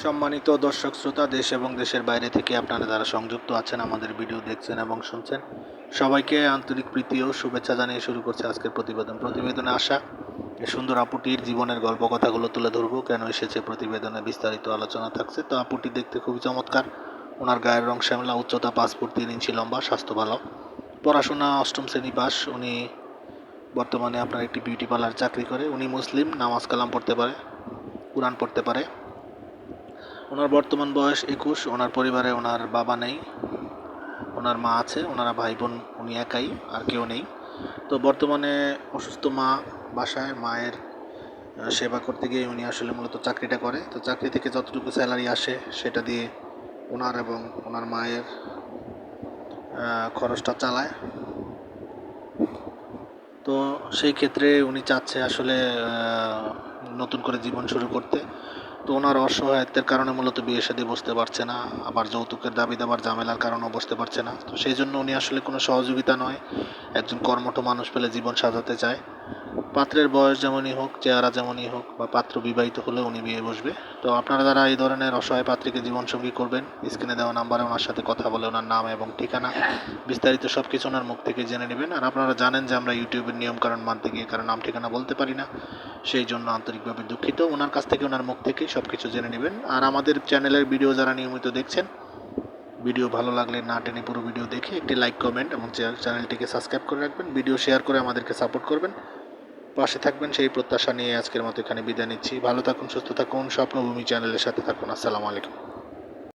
সম্মানিত দর্শক শ্রোতা, দেশ এবং দেশের বাইরে থেকে আপনারা যারা সংযুক্ত আছেন, আমাদের ভিডিও দেখছেন এবং শুনছেন, সবাইকে আন্তরিক প্রীতি ও শুভেচ্ছা জানিয়ে শুরু করছে আজকের প্রতিবেদনে আসা এই সুন্দর আপুটির জীবনের গল্প কথাগুলো তুলে ধরবো। কেন এসেছে প্রতিবেদনে বিস্তারিত আলোচনা থাকছে। তো আপুটি দেখতে খুবই চমৎকার। ওনার গায়ের রং শ্যামলা, উচ্চতা 5 ফুট 3 ইঞ্চি লম্বা, স্বাস্থ্য ভালো, পড়াশোনা 8ম শ্রেণী পাস। উনি বর্তমানে আপনার একটি বিউটি পার্লার চাকরি করে। উনি মুসলিম, নামাজ কালাম পড়তে পারে, কোরআন পড়তে পারে। ওনার বর্তমান বয়স 21। ওনার পরিবারে ওনার বাবা নেই, ওনার মা আছে, ওনারা ভাই বোন, উনি একাই, আর কেউ নেই। তো বর্তমানে অসুস্থ মা, বাসায় মায়ের সেবা করতে গিয়ে উনি আসলে মূলত চাকরিটা করে। তো চাকরি থেকে যতটুকু স্যালারি আসে সেটা দিয়ে ওনার এবং ওনার মায়ের খরচটা চালায়। তো সেই ক্ষেত্রে উনি চাচ্ছে আসলে নতুন করে জীবন শুরু করতে। তো ওনার অসহায়ত্বের কারণে মূলত বিয়ে শাদী বসতে পারছে না, আবার যৌতুকের দাবি দাবার ঝামেলার কারণেও বসতে পারছে না। তো সেই জন্য উনি আসলে কোনো সহযোগিতা নয়, একজন কর্মঠ মানুষ পেলে জীবন সাজাতে চায়। পাত্রের বয়স যেমনই হোক, চেহারা যেমনই হোক, বা পাত্র বিবাহিত হলে উনি বিয়ে বসবে। তো আপনারা যারা এই ধরনের অসহায় পাত্রীকে জীবনসঙ্গী করবেন, স্ক্রিনে দেওয়া নাম্বারে ওনার সাথে কথা বলে ওনার নাম এবং ঠিকানা বিস্তারিত সব কিছু ওনার মুখ থেকে জেনে নেবেন। আর আপনারা জানেন যে আমরা ইউটিউবের নিয়মকানুন মানতে গিয়ে কারণ নাম ঠিকানা বলতে পারি না, সেই জন্য আন্তরিকভাবে দুঃখিত। ওনার কাছ থেকে ওনার মুখ থেকেই সব কিছু জেনে নেবেন। আর আমাদের চ্যানেলের ভিডিও যারা নিয়মিত দেখছেন, ভিডিও ভালো লাগলে না টেনে পুরো ভিডিও দেখে একটি লাইক, কমেন্ট এবং চ্যানেলটিকে সাবস্ক্রাইব করে রাখবেন। ভিডিও শেয়ার করে আমাদেরকে সাপোর্ট করবেন, পাশে থাকবেন সেই প্রত্যাশা নিয়ে আজকের মতো এখানে বিদায় নিচ্ছি। ভালো থাকুন, সুস্থ থাকুন, স্বপ্নভূমি চ্যানেলের সাথে থাকুন। আসসালামু আলাইকুম।